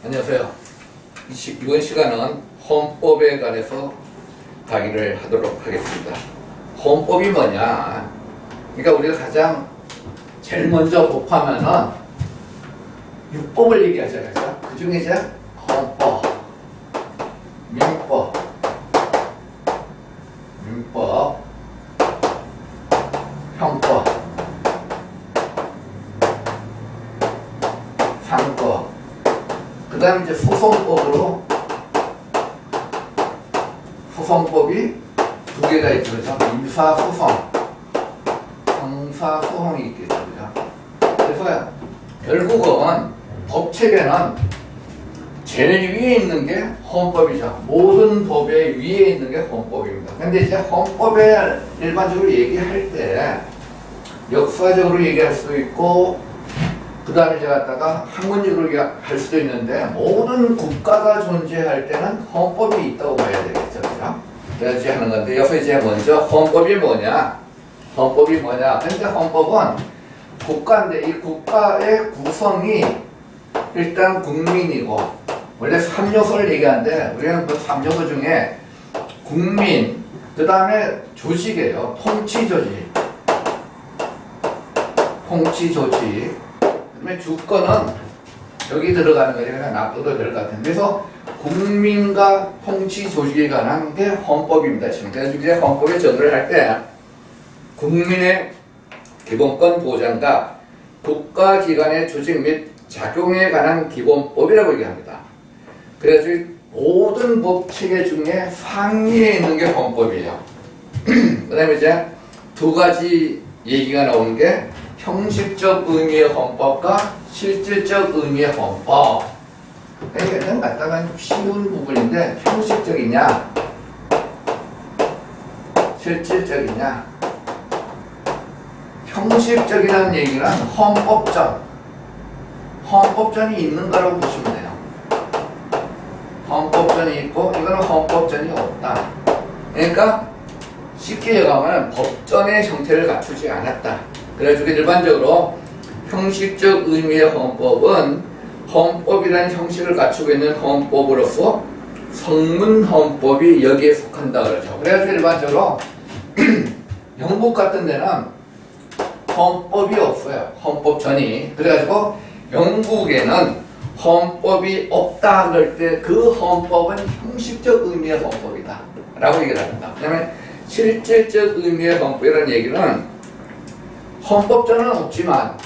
안녕하세요. 이번 시간은 헌법에 관해서 강의를 하도록 하겠습니다. 헌법이 뭐냐? 그러니까 우리가 가장 제일 먼저 법하면은 육법을 얘기하잖아요. 그 중에 이제 헌법, 민법, 형법, 상법, 그 다음에 이제 소송법으로 소송법이 두 개가 있죠. 그죠? 민사소송, 형사소송이 있겠죠. 그죠? 그래서 결국은 법체계는 제일 위에 있는 게 헌법이죠. 모든 법의 위에 있는 게 헌법입니다. 근데 이제 헌법에 일반적으로 얘기할 때 역사적으로 얘기할 수도 있고 그 다음에 이제 갖다가 학문적으로 할 수도 있는데 모든 국가가 존재할 때는 헌법이 있다고 봐야 되겠죠. 그죠? 그래야지 하는 건데 여기서 이제 먼저 헌법이 뭐냐? 헌법이 뭐냐? 근데 헌법은 국가인데 이 국가의 구성이 일단 국민이고 원래 3요소를 얘기하는데 우리는 그 3요소 중에 국민, 그 다음에 조직이에요. 통치조직, 그 다음에 주권은 여기 들어가는 거예요. 그냥 놔둬도 될 것 같은데 그래서 국민과 통치 조직에 관한 게 헌법입니다. 지금 그래서 이제 헌법에 정의를 할 때 국민의 기본권 보장과 국가기관의 조직 및 작용에 관한 기본법이라고 얘기합니다. 그래서 모든 법체계 중에 상위에 있는 게 헌법이에요. 그 다음에 이제 두 가지 얘기가 나오는 게 형식적 의미의 헌법과 실질적 의미의 헌법. 이건 갖다가 쉬운 부분인데 형식적이냐 실질적이냐. 형식적이라는 얘기는 헌법전이 있는 거라고 보시면 돼요. 헌법전이 있고 이거는 헌법전이 없다. 그러니까 쉽게 얘기하면 법전의 형태를 갖추지 않았다. 그래가지고 일반적으로 형식적 의미의 헌법은 헌법이라는 형식을 갖추고 있는 헌법으로서 성문헌법이 여기에 속한다 그러죠. 그래가지고 일반적으로 영국 같은 데는 헌법이 없어요. 헌법전이. 그래가지고 영국에는 헌법이 없다 그럴 때 그 헌법은 형식적 의미의 헌법이다 라고 얘기를 합니다. 그 다음에 실질적 의미의 헌법이라는 얘기는 헌법전은 없지만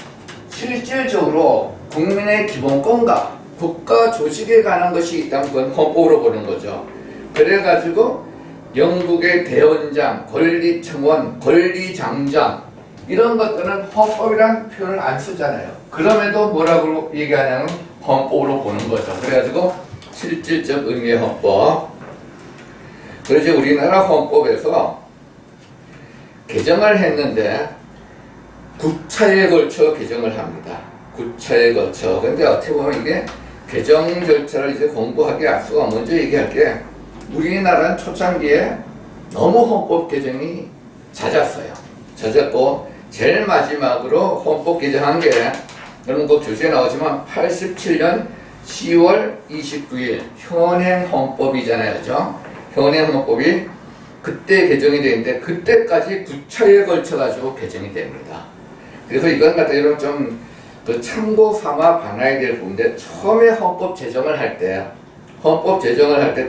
실질적으로 국민의 기본권과 국가 조직에 관한 것이 있다면 그건 헌법으로 보는 거죠. 그래가지고 영국의 대원장, 권리청원, 권리장장 이런 것들은 헌법이라는 표현을 안 쓰잖아요. 그럼에도 뭐라고 얘기하냐면 헌법으로 보는 거죠. 그래가지고 실질적 의미의 헌법. 그래서 우리나라 헌법에서 개정을 했는데 9차에 걸쳐 개정을 합니다. 9차에 걸쳐. 근데 어떻게 보면 이게 개정 절차를 이제 공부하기 앞서 먼저 얘기할게. 우리나라는 초창기에 너무 헌법 개정이 잦았고 제일 마지막으로 헌법 개정한 게 여러분 그 교재에 나오지만 87년 10월 29일 현행 헌법이잖아요. 그죠? 현행 헌법이 그때 개정이 되는데 그때까지 9차에 걸쳐 가지고 개정이 됩니다. 그래서 이건 갖다 여러분 좀 그 참고 삼아 봐놔야 될 부분인데 처음에 헌법 제정을 할 때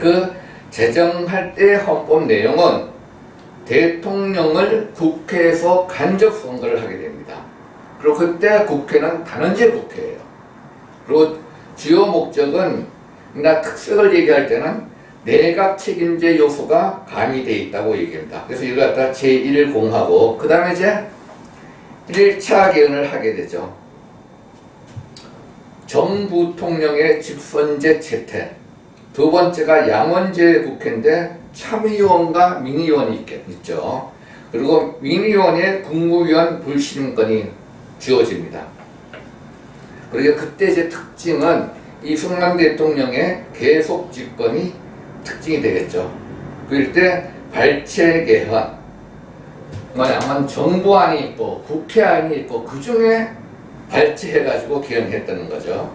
그 제정할 때 헌법 내용은 대통령을 국회에서 간접 선거를 하게 됩니다. 그리고 그때 국회는 단원제 국회예요. 그리고 주요 목적은 나 특색을 얘기할 때는 내각 책임제 요소가 가미되어 있다고 얘기합니다. 그래서 이걸 갖다 제1공하고 그 다음에 이제 1차 개헌을 하게 되죠. 정부통령의 직선제 채택. 두 번째가 양원제 국회인데 참의원과 민의원이 있죠. 그리고 민의원의 국무위원 불신임권이 주어집니다. 그리고 그때 이제 특징은 이승만 대통령의 계속 집권이 특징이 되겠죠. 그럴 때 발췌 개헌, 뭐냐면 정부안이 있고 국회안이 있고 그 중에 발췌해가지고 개헌했다는 거죠.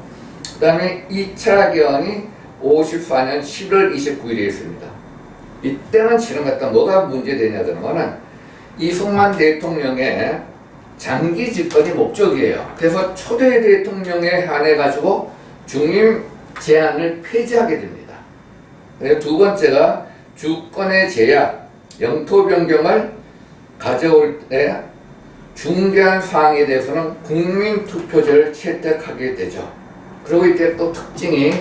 그 다음에 2차 개헌이 54년 11월 29일에 있습니다. 이때는 지금 갖다 뭐가 문제되냐 그러면은 이승만 대통령의 장기 집권이 목적이에요. 그래서 초대 대통령에 한해 가지고 중임 제한을 폐지하게 됩니다. 두 번째가 주권의 제약, 영토 변경을 가져올 때 중대한 사항에 대해서는 국민투표제를 채택하게 되죠. 그리고 이때 또 특징이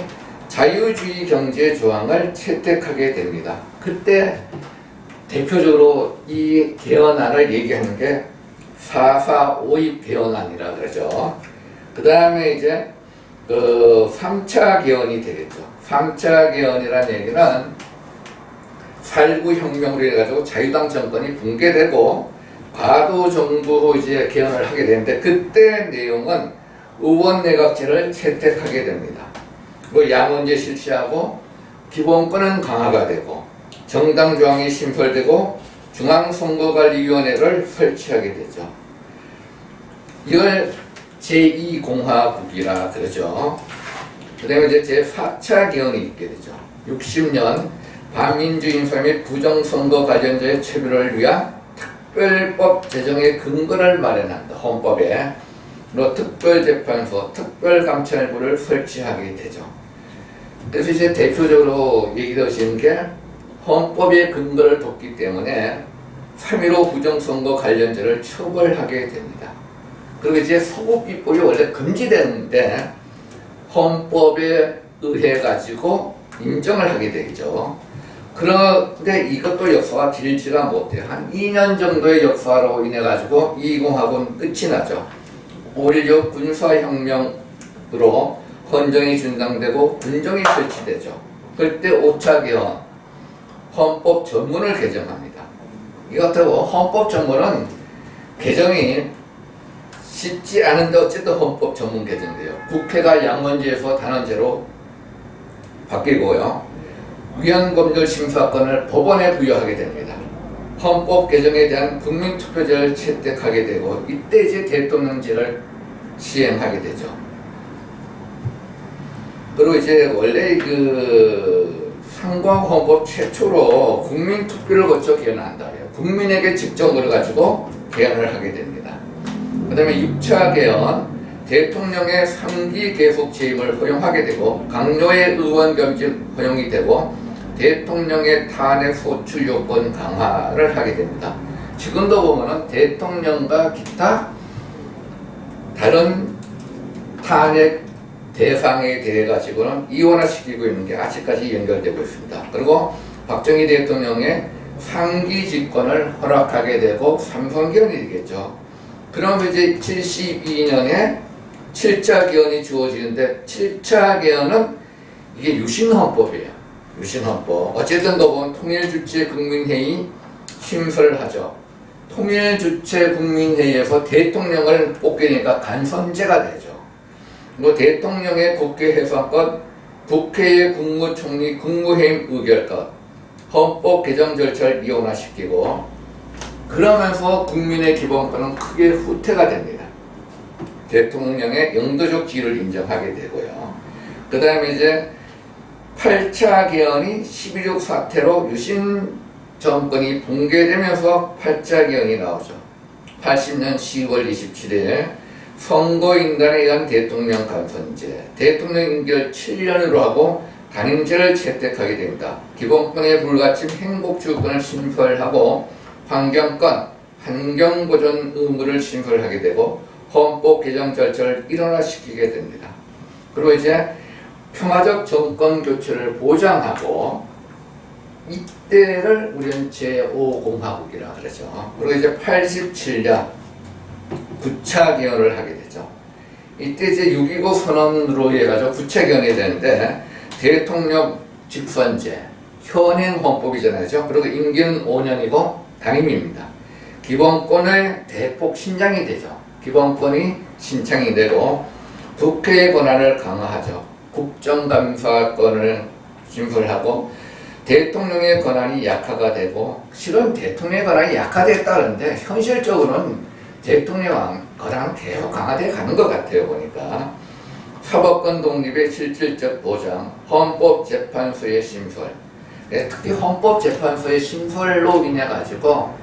자유주의 경제 조항을 채택하게 됩니다. 그때 대표적으로 이 개헌안을 얘기하는 게 4.4.5입 개헌안이라 그러죠. 그 다음에 이제 3차 개헌이 되겠죠. 3차 개헌이라는 얘기는 8.9 혁명으로 해가지고 자유당 정권이 붕괴되고 과도 정부로 이제 개헌을 하게 되는데 그때 내용은 의원 내각제를 채택하게 됩니다. 그 양원제 실시하고 기본권은 강화가 되고 정당 조항이 신설되고 중앙선거관리위원회를 설치하게 되죠. 이걸 제2공화국이라 그러죠. 그 다음에 이제 제4차 개헌이 있게 되죠. 60년 반민주인사 및 부정선거 관련자의 처벌을 위한 특별법 제정의 근거를 마련한다. 헌법에 특별재판소, 특별감찰부를 설치하게 되죠. 그래서 이제 대표적으로 얘기되시는 게 헌법의 근거를 뒀기 때문에 3.15 부정선거 관련자를 처벌하게 됩니다. 그리고 이제 소급입법이 원래 금지되는데 헌법에 의해 가지고 인정을 하게 되죠. 그런데 이것도 역사가 길지가 못해요. 한 2년 정도의 역사로 인해 가지고 이 공화국은 끝이 나죠. 5.16 군사혁명으로 헌정이 준당되고 군정이 설치되죠. 그때 5차 개헌 헌법 전문을 개정합니다. 이것도 헌법 전문은 개정이 쉽지 않은데 어쨌든 헌법 전문 개정돼요. 국회가 양원제에서 단원제로 바뀌고요. 위헌검열 심사권을 법원에 부여하게 됩니다. 헌법 개정에 대한 국민투표제를 채택하게 되고 이때 이제 대통령제를 시행하게 되죠. 그리고 이제 원래 상관헌법 최초로 국민투표를 거쳐 개헌한다. 국민에게 직접 물어가지고 개헌을 하게 됩니다. 그 다음에 6차 개헌, 대통령의 3기 계속 재임을 허용하게 되고 강요의 의원 겸직 허용이 되고 대통령의 탄핵 소추 요건 강화를 하게 됩니다. 지금도 보면은 대통령과 기타 다른 탄핵 대상에 대해 가지고는 이원화시키고 있는 게 아직까지 연결되고 있습니다. 그리고 박정희 대통령의 상기 집권을 허락하게 되고 삼성개헌이 되겠죠. 그럼 이제 72년에 7차 개헌이 주어지는데 7차 개헌은 이게 유신헌법이에요. 유신헌법. 어쨌든 보면 통일주체국민회의 심설하죠. 통일주체국민회의에서 대통령을 뽑기니까 간선제가 되죠. 뭐 대통령의 국회 해산권, 국회의 국무총리 국무회의 의결권, 헌법 개정 절차를 이원화시키고 그러면서 국민의 기본권은 크게 후퇴가 됩니다. 대통령의 영도적 지위를 인정하게 되고요. 그 다음에 이제 8차 개헌이 12.6 사태로 유신 정권이 붕괴되면서 8차 개헌이 나오죠. 80년 10월 27일 선거인단에 의한 대통령 간선제, 대통령 임기를 7년으로 하고 단임제를 채택하게 됩니다. 기본권에 불가침 행복주권을 신설하고 환경권, 환경보존 의무를 신설하게 되고 헌법 개정 절차를 일원화시키게 됩니다. 그리고 이제 평화적 정권 교체를 보장하고 이때를 우리는 제5공화국이라 그러죠. 그리고 이제 87년 9차 개헌을 하게 되죠. 이때 이제 6.29 선언으로 해가지고 9차 개헌이 되는데 대통령 직선제, 현행 헌법이잖아요. 그리고 임기는 5년이고 단임입니다. 기본권의 대폭 신장이 되죠. 기본권이 신창이 되고 국회의 권한을 강화하죠. 국정감사권을 신설하고 대통령의 권한이 약화가 되고 실은 대통령의 권한이 약화됐다는데 현실적으로는 대통령 권한은 계속 강화되어 가는 것 같아요. 보니까 사법권 독립의 실질적 보장, 헌법재판소의 신설. 특히 헌법재판소의 신설로 인해 가지고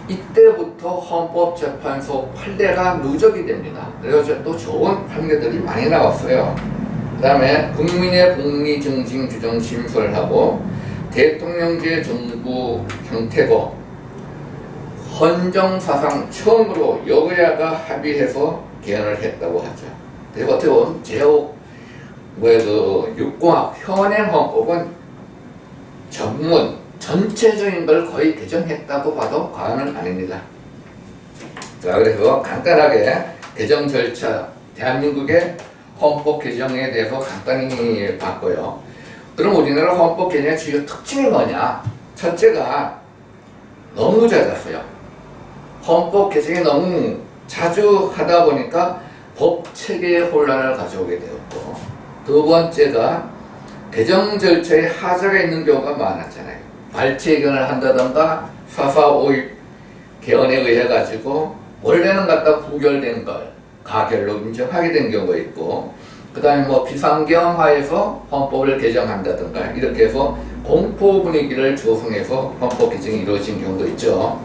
이때부터 헌법재판소 판례가 누적이 됩니다. 그래서 또 좋은 판례들이 많이 나왔어요. 그 다음에 국민의 복리 증진 규정 신설하고 대통령제 정부 형태고 헌정사상 처음으로 여야가 합의해서 개헌을 했다고 하죠. 그리고 어떻게 보면 육공학 현행 헌법은 전체적인 걸 거의 개정했다고 봐도 과언은 아닙니다. 자, 그래서 간단하게 개정 절차, 대한민국의 헌법 개정에 대해서 간단히 봤고요. 그럼 우리나라 헌법 개정의 주요 특징이 뭐냐? 첫째가 너무 잦았어요. 헌법 개정이 너무 자주 하다 보니까 법 체계의 혼란을 가져오게 되었고, 두 번째가 개정 절차에 하자가 있는 경우가 많았잖아요. 발췌견을 한다던가 4.4.5 개헌에 의해 가지고 원래는 갖다 부결된 걸 가결로 인정하게 된 경우가 있고, 그 다음에 뭐 비상경하에서 헌법을 개정한다던가 이렇게 해서 공포 분위기를 조성해서 헌법 개정이 이루어진 경우도 있죠.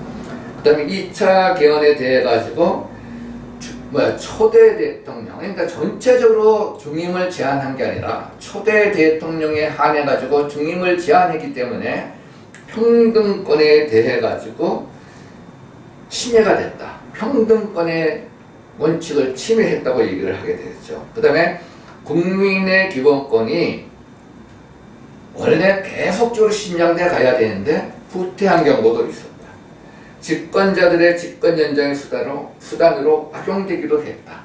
그 다음에 2차 개헌에 대해 가지고 초대 대통령, 그러니까 전체적으로 중임을 제한한 게 아니라 초대 대통령에 한해 가지고 중임을 제한했기 때문에 평등권에 대해 가지고 침해가 됐다. 평등권의 원칙을 침해했다고 얘기를 하게 되겠죠. 그 다음에 국민의 기본권이 원래 계속적으로 신장돼 가야 되는데 후퇴한 경우도 있었다. 집권자들의 집권 연장의 수단으로 악용되기도 했다.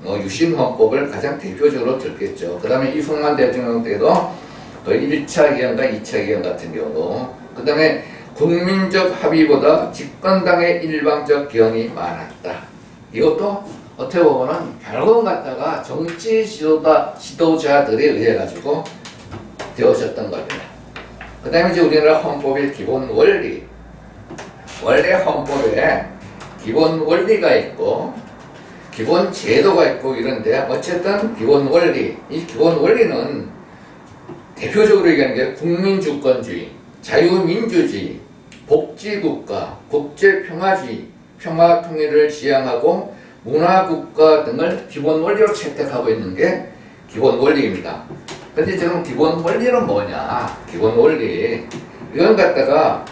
유신헌법을 가장 대표적으로 들겠죠. 그 다음에 이승만 대통령 때도 1차 개헌과 2차 개헌 같은 경우, 그 다음에 국민적 합의보다 집권당의 일방적 개헌이 많았다. 이것도 어떻게 보면은 결국은 갖다가 정치 지도자들에 의해 가지고 되어졌던 겁니다. 그 다음에 이제 우리나라 헌법의 기본 원리, 원래 헌법에 기본 원리가 있고 기본 제도가 있고 이런데, 어쨌든 기본 원리, 이 기본 원리는 대표적으로 얘기하는 게 국민주권주의, 자유민주주의, 복지국가, 국제평화주의, 평화통일을 지향하고 문화국가 등을 기본 원리로 채택하고 있는 게 기본 원리입니다. 근데 지금 기본 원리는 뭐냐? 기본 원리, 이건 갖다가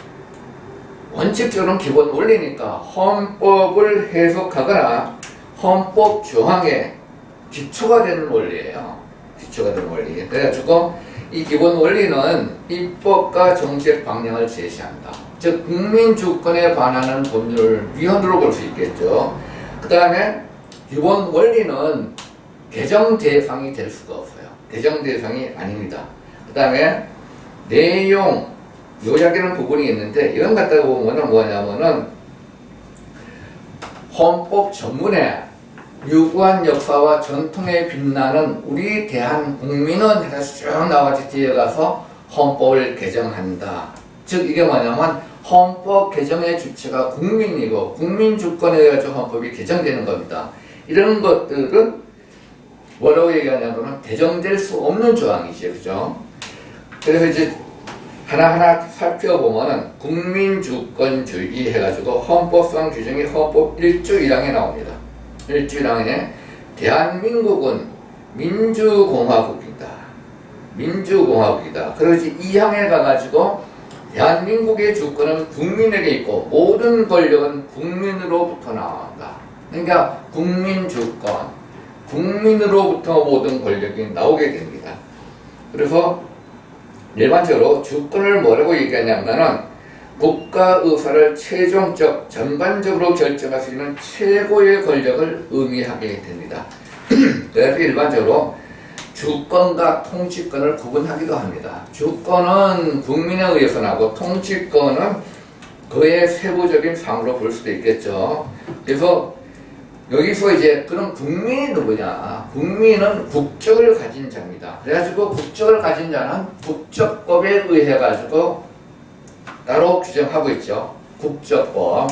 원칙적으로는 기본 원리니까 헌법을 해석하거나 헌법 조항에 기초가 되는 원리예요. 기초가 되는 원리. 그래가지고 이 기본 원리는 입법과 정책 방향을 제시한다. 즉 국민 주권에 반하는 법률 위헌으로 볼 수 있겠죠. 그 다음에 기본 원리는 개정 대상이 될 수가 없어요. 개정 대상이 아닙니다. 그 다음에 내용, 요약이라는 부분이 있는데, 이건 갖다가 보면은 뭐냐면은 헌법 전문에 유구한 역사와 전통에 빛나는 우리 대한국민은 해서 쭉 나와서 뒤에 가서 헌법을 개정한다. 즉 이게 뭐냐면 헌법 개정의 주체가 국민이고 국민주권에 의해서 헌법이 개정되는 겁니다. 이런 것들은 뭐라고 얘기하냐면 개정될 수 없는 조항이죠. 그죠? 그래서 이제 하나하나 살펴보면은 국민주권주의 해가지고 헌법상 규정이 헌법 1조 1항에 나옵니다. 1조 1항에 대한민국은 민주공화국이다. 민주공화국이다. 그러지 2항에 가가지고 대한민국의 주권은 국민에게 있고 모든 권력은 국민으로부터 나온다. 그러니까 국민주권, 국민으로부터 모든 권력이 나오게 됩니다. 그래서 일반적으로 주권을 뭐라고 얘기하냐면은 국가 의사를 최종적, 전반적으로 결정할 수 있는 최고의 권력을 의미하게 됩니다. 그래서 일반적으로 주권과 통치권을 구분하기도 합니다. 주권은 국민에 의해서 나고 통치권은 그의 세부적인 상으로 볼 수도 있겠죠. 그래서 여기서 이제 그럼 국민이 누구냐? 국민은 국적을 가진 자입니다. 그래가지고 국적을 가진 자는 국적법에 의해 가지고 따로 규정하고 있죠. 국적법.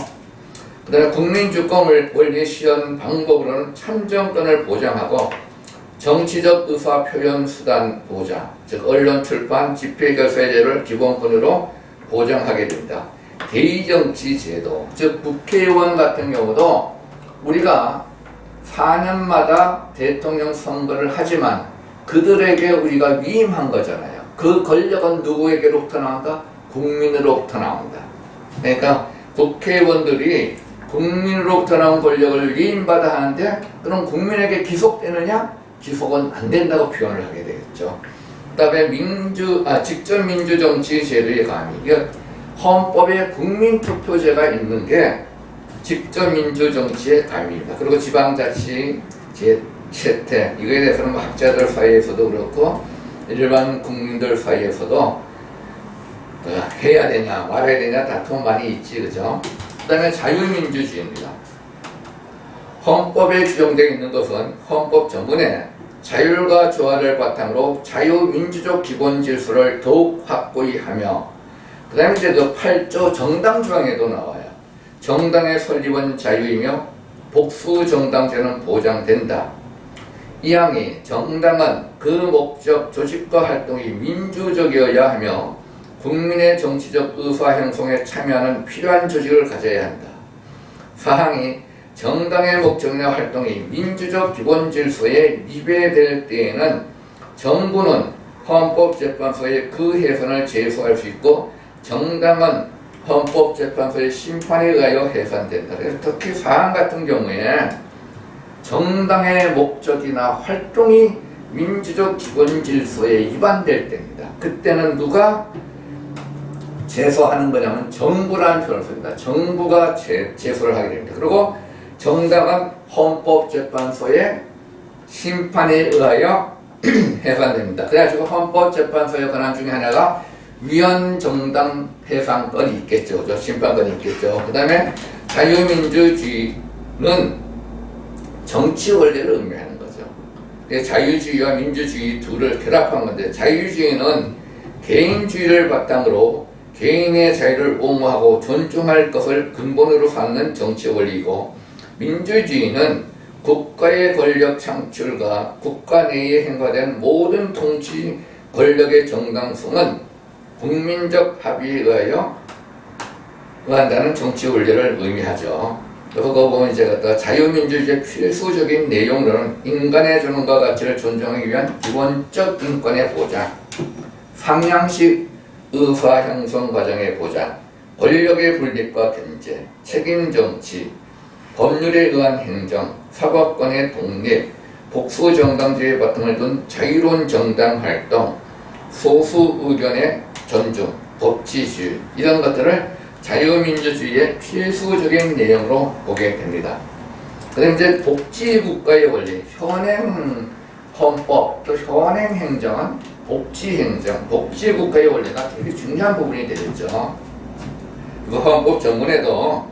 그다음에 국민주권 원리 시행 방법으로는 참정권을 보장하고 정치적 의사 표현 수단 보장, 즉 언론, 출판, 집회 결사제를 기본권으로 보장하게 됩니다. 대의정치 제도, 즉 국회의원 같은 경우도 우리가 4년마다 대통령 선거를 하지만 그들에게 우리가 위임한 거잖아요. 그 권력은 누구에게로부터 나온다? 국민으로부터 나온다. 그러니까 국회의원들이 국민으로부터 나온 권력을 위임받아 하는데 그럼 국민에게 기속되느냐? 기속은 안 된다고 표현을 하게 되겠죠. 그 다음에 직접 민주정치 제도의 가미. 헌법에 국민투표제가 있는 게 직접 민주정치의 가미입니다. 그리고 지방자치 채택, 이거에 대해서는 뭐 학자들 사이에서도 그렇고 일반 국민들 사이에서도 해야 되냐 말아야 되냐 다툼 많이 있지, 그죠? 그 다음에 자유민주주의입니다. 헌법에 규정되어 있는 것은 헌법 전문에 자율과 조화를 바탕으로 자유민주적 기본 질서를 더욱 확고히 하며, 그 다음에 이제 그 8조 정당조항에도 나와요. 정당의 설립은 자유이며 복수 정당제는 보장된다. 이 항이 정당은 그 목적, 조직과 활동이 민주적이어야 하며 국민의 정치적 의사 형성에 참여하는 필요한 조직을 가져야 한다. 사항이 정당의 목적이나 활동이 민주적 기본 질서에 위배될 때에는 정부는 헌법재판소에 그 해산을 제소할 수 있고 정당은 헌법재판소의 심판에 의하여 해산된다. 그래서 특히 사항 같은 경우에 정당의 목적이나 활동이 민주적 기본 질서에 위반될 때입니다. 그때는 누가 제소하는 거냐면 정부라는 표현을 씁니다. 정부가 제소를 하게 됩니다. 그리고 정당은 헌법재판소의 심판에 의하여 해산됩니다. 그래가지고 헌법재판소의 권한 중에 하나가 위헌정당 해산권이 있겠죠. 그죠? 심판권이 있겠죠. 그 다음에 자유민주주의는 정치 원리를 의미하는 거죠. 자유주의와 민주주의 둘을 결합한 건데, 자유주의는 개인주의를 바탕으로 개인의 자유를 옹호하고 존중할 것을 근본으로 삼는 정치 원리이고, 민주주의는 국가의 권력 창출과 국가 내에 행사된 모든 통치 권력의 정당성은 국민적 합의에 의하여 의한다는 정치 원리를 의미하죠. 그거 보면 이제 자유민주주의의 필수적인 내용으로는 인간의 존엄과 가치를 존중하기 위한 기본적 인권의 보장, 상향식 의사 형성 과정의 보장, 권력의 분립과 견제, 책임 정치, 법률에 의한 행정, 사법권의 독립, 복수 정당제의 바탕을 둔 자유로운 정당 활동, 소수 의견의 존중, 법치주의, 이런 것들을 자유민주주의의 필수적인 내용으로 보게 됩니다. 그다음에 이제 복지국가의 원리, 현행 헌법, 또 현행 행정은 복지행정, 복지국가의 원리가 되게 중요한 부분이 되겠죠. 그 헌법 전문에도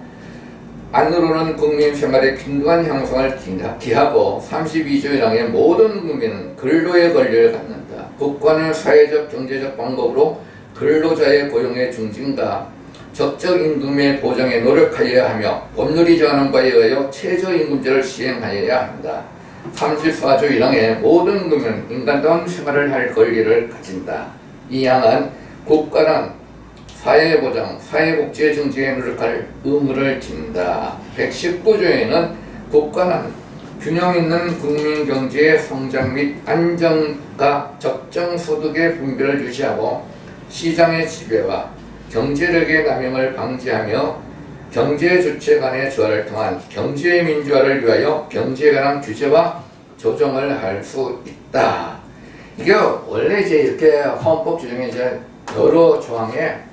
안으로는 국민 생활의 균등한 형성을 기하고 32조 1항의 모든 국민은 근로의 권리를 갖는다. 국가는 사회적 경제적 방법으로 근로자의 고용의 증진과 적정 임금의 보장에 노력하여야 하며 법률이 정하는 바에 의하여 최저임금제를 시행하여야 한다. 34조 1항의 모든 국민은 인간다운 생활을 할 권리를 가진다. 이 항은 국가는 사회보장, 사회복지의 증진에 노력할 의무를 진다. 119조에는 국가는 균형 있는 국민 경제의 성장 및 안정과 적정 소득의 분배를 유지하고 시장의 지배와 경제력의 남용을 방지하며 경제 주체 간의 조화를 통한 경제 민주화를 위하여 경제에 관한 규제와 조정을 할 수 있다. 이게 원래 이제 이렇게 헌법 규정에 이제 여러 조항에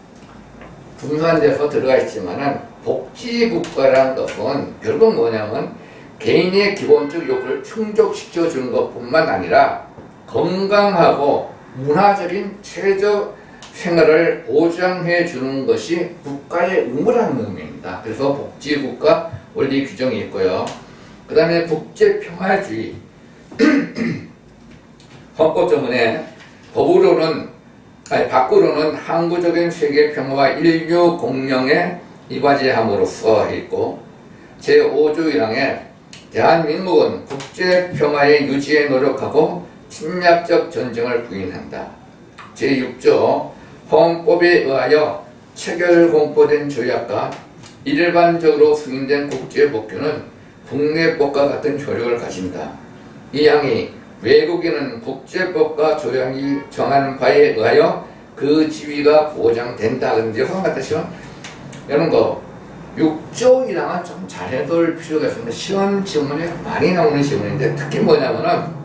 분산돼서 들어가 있지만은 복지국가라는 것은 결국 뭐냐면 개인의 기본적 욕구를 충족시켜 주는 것뿐만 아니라 건강하고 문화적인 최저 생활을 보장해 주는 것이 국가의 의무라는 의미입니다. 그래서 복지국가 원리 규정이 있고요. 그 다음에 국제평화주의 헌법 전문에 밖으로는 항구적인 세계 평화와 인류 공영에 이바지함으로써 있고 제5조 1항에 대한민국은 국제 평화의 유지에 노력하고 침략적 전쟁을 부인한다. 제6조 헌법에 의하여 체결 공포된 조약과 일반적으로 승인된 국제법규는 국내법과 같은 효력을 가진다. 이 항이 외국인은 국제법과 조약이 정하는 바에 의하여 그 지위가 보장된다. 그런데 여기서 같으시죠? 이런 거 6조 1항은 좀 잘해둘 필요가 있습니다. 시험 지문에 많이 나오는 지문인데 특히 뭐냐면은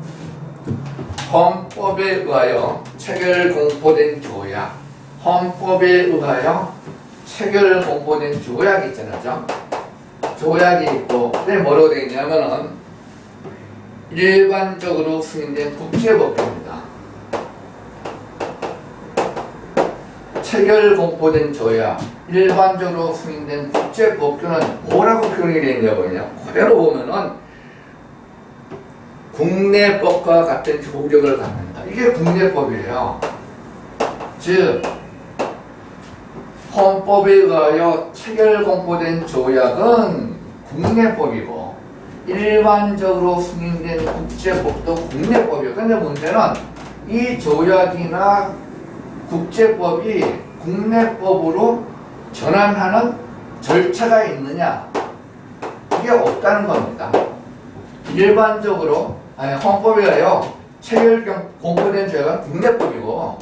헌법에 의하여 체결 공포된 조약, 헌법에 의하여 체결 공포된 조약이 있잖아요. 조약이 있고 그게 뭐라고 되어 있냐면은 일반적으로 승인된 국제법규입니다. 체결 공포된 조약, 일반적으로 승인된 국제법규는 뭐라고 표현이 되어 있냐면요. 그대로 보면은 국내법과 같은 효력을 갖는다. 이게 국내법이에요. 즉 헌법에 의하여 체결 공포된 조약은 국내법이고 일반적으로 승인된 국제법도 국내법이에요. 근데 문제는 이 조약이나 국제법이 국내법으로 전환하는 절차가 있느냐? 이게 없다는 겁니다. 일반적으로 헌법에 의하여 체결 공포된 조약은 국내법이고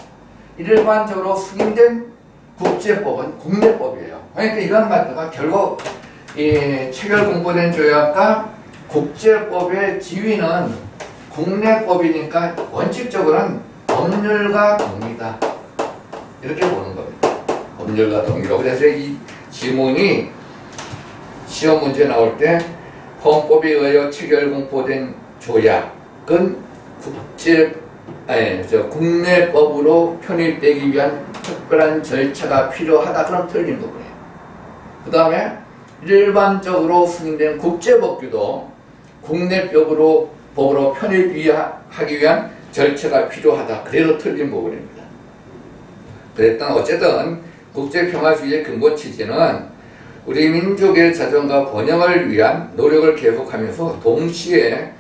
일반적으로 승인된 국제법은 국내법이에요. 그러니까 이건 말다가 결국 이 체결 공포된 조약과 국제법의 지위는 국내법이니까 원칙적으로는 법률과 동일하다. 이렇게 보는 겁니다. 법률과 동일하고. 그래서 이 지문이 시험 문제 나올 때 헌법에 의하여 체결 공포된 조약은 국내법으로 편입되기 위한 특별한 절차가 필요하다. 그럼 틀린 부분이에요. 그 다음에 일반적으로 승인된 국제법규도 국내법으로 편입하기 위한 절차가 필요하다. 그래도 틀린 부분입니다. 그랬던 어쨌든 국제평화주의의 근본 취지는 우리 민족의 자존과 번영을 위한 노력을 계속하면서 동시에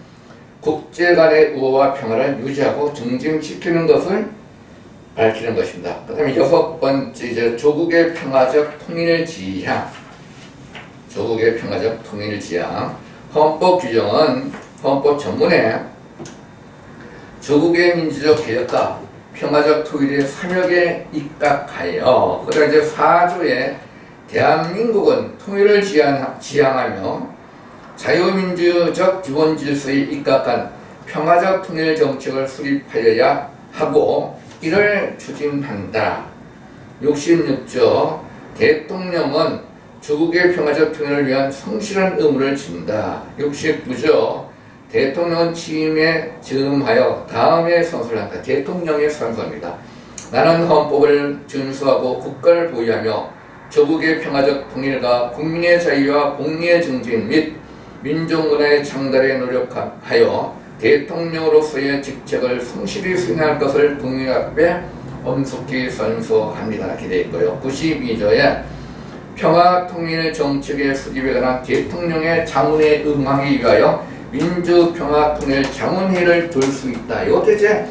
국제 간의 우호와 평화를 유지하고 증진시키는 것을 밝히는 것입니다. 그 다음에 6번째 조국의 평화적 통일 지향. 조국의 평화적 통일 지향. 헌법 규정은 헌법 전문에 조국의 민주적 개혁과 평화적 통일의 3역에 입각하여 그다음 이제 4조에 대한민국은 통일을 지향하며 자유민주적 기본질서에 입각한 평화적 통일 정책을 수립하여야 하고 이를 추진한다. 66조 대통령은 조국의 평화적 통일을 위한 성실한 의무를 진다. 69조 대통령은 취임에 즈음하여 다음에 선서를 한다. 대통령의 선서입니다. 나는 헌법을 준수하고 국가를 보유하며 조국의 평화적 통일과 국민의 자유와 복리의 증진 및 민족문화의 창달에 노력하여 대통령으로서의 직책을 성실히 수행할 것을 국민 앞에 엄숙히 선서합니다. 이렇게 되어 있고요. 92조에 평화통일 정책의 수립에 관한 대통령의 자문에 응하기 위하여 민주평화통일 자문회의를 둘 수 있다. 이것도 이제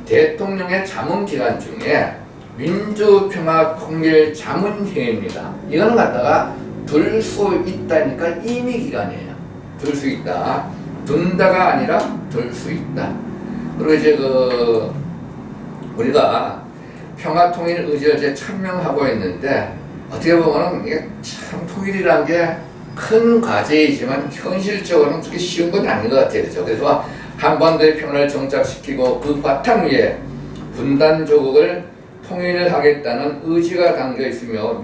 대통령의 자문기간 중에 민주평화통일 자문회의입니다. 이거는 갖다가 둘 수 있다니까 임의기간이에요. 둘 수 있다. 둔다가 아니라 둘 수 있다. 그리고 이제 우리가 평화통일 의지를 이제 천명하고 있는데 어떻게 보면 이게 참 통일이란 게 큰 과제이지만 현실적으로는 그렇게 쉬운 건 아닌 것 같아요. 그렇죠? 그래서 한반도의 평화를 정착시키고 그 바탕 위에 분단 조국을 통일을 하겠다는 의지가 담겨 있으며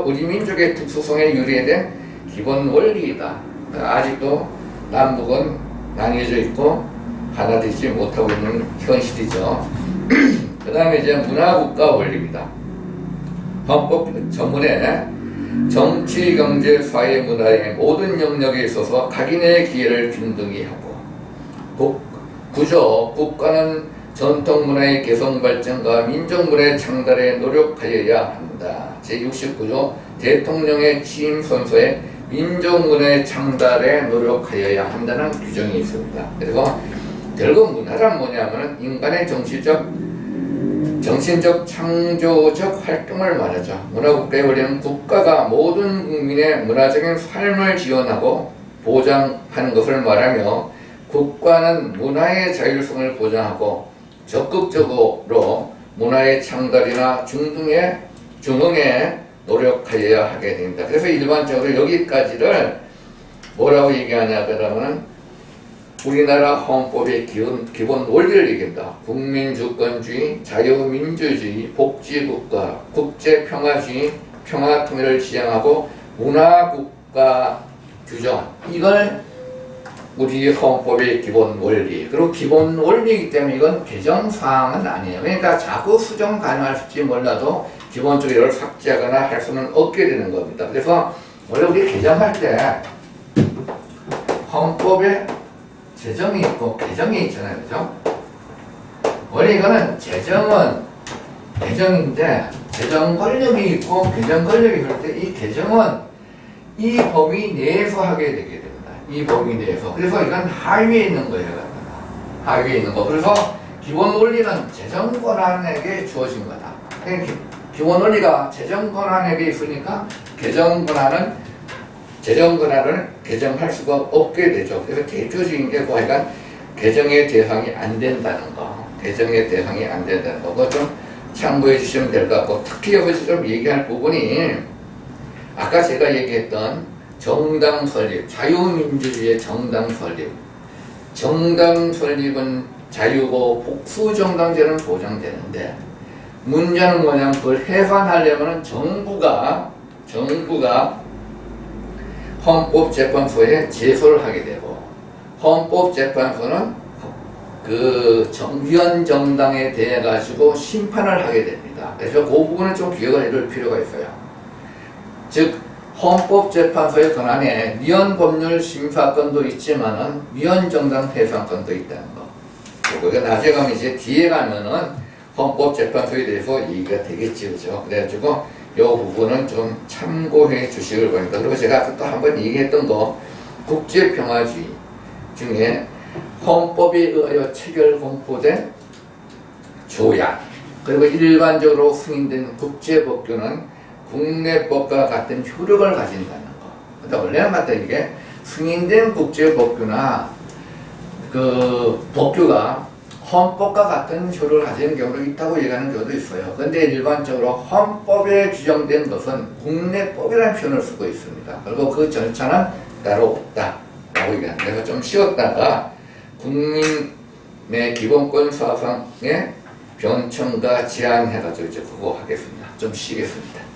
우리 민족의 특수성에 유리된 기본 원리이다. 아직도 남북은 나뉘어져 있고 하나 되지 못하고 있는 현실이죠. 그 다음에 이제 문화국가 원리입니다. 헌법 전문에 정치, 경제, 사회, 문화의 모든 영역에 있어서 각인의 기회를 균등히 하고 구조, 국가는 전통 문화의 개성 발전과 민족 문화의 창달에 노력하여야 한다. 제69조 대통령의 취임 선서에 민족문화의 창달에 노력하여야 한다는 규정이 있습니다. 그리고 결국 문화란 뭐냐면은 인간의 정신적 창조적 활동을 말하죠. 문화국가의 원리는 국가가 모든 국민의 문화적인 삶을 지원하고 보장하는 것을 말하며 국가는 문화의 자율성을 보장하고 적극적으로 문화의 창달이나 중흥에 노력하여야 하게 됩니다. 그래서 일반적으로 여기까지를 뭐라고 얘기하냐 그러면 우리나라 헌법의 기본 원리를 얘기한다. 국민주권주의, 자유민주주의, 복지국가, 국제평화주의, 평화통일을 지향하고 문화국가 규정, 이걸 우리 헌법의 기본 원리, 그리고 기본 원리이기 때문에 이건 개정사항은 아니에요. 그러니까 자꾸 수정 가능할지 몰라도 기본적으로 이걸 삭제하거나 할 수는 없게 되는 겁니다. 그래서 원래 우리 개정할 때 헌법에 제정이 있고 개정이 있잖아요. 그죠? 원래 이거는 개정인데 개정 권력이 있고 개정 권력이 있을 때 이 개정은 이 범위 내에서 하게 되게 됩니다. 이 범위 내에서. 그래서 이건 하위에 있는 거예요. 하위에 있는 거. 그래서 기본 원리는 재정 권한에게 주어진 거다. 그러니까 기본 원리가 재정 권한에게 있으니까 재정 권한을 개정할 수가 없게 되죠. 그래서 대표적인 게 하여간 개정의 대상이 안 된다는 거. 개정의 대상이 안 된다는 거. 그거 좀 참고해 주시면 될 것 같고, 특히 여기서 좀 얘기할 부분이 아까 제가 얘기했던 정당 설립, 자유민주주의의 정당 설립. 정당 설립은 자유고 복수정당제는 보장되는데 문제는 뭐냐면 그걸 해산하려면 정부가 헌법재판소에 제소를 하게 되고 헌법재판소는 그 위헌 정당에 대해 가지고 심판을 하게 됩니다. 그래서 그 부분은 좀 기억을 해둘 필요가 있어요. 즉 헌법재판소의 권한에 위헌 법률 심사권도 있지만은 위헌 정당 해산권도 있다는 거. 그거 나중에 가면 이제 뒤에 가면은 헌법재판소에 대해서 얘기가 되겠지, 그죠? 그래가지고 이 부분은 좀 참고해 주시길 바랍니다. 그리고 제가 또 한번 얘기했던 거, 국제평화주의 중에 헌법에 의하여 체결 공포된 조약, 그리고 일반적으로 승인된 국제법규는 국내법과 같은 효력을 가진다는 거. 근데 원래는 맞다, 이게 승인된 국제법규나 그 법규가 헌법과 같은 효력을 가지는 경우도 있다고 얘기하는 경우도 있어요. 근데 일반적으로 헌법에 규정된 것은 국내법이라는 표현을 쓰고 있습니다. 그리고 그 절차는 따로 없다라고 얘기합니다. 그래서 좀 쉬었다가 국민의 기본권 사상의 변천과 제한해가지고 이제 그거 하겠습니다. 좀 쉬겠습니다.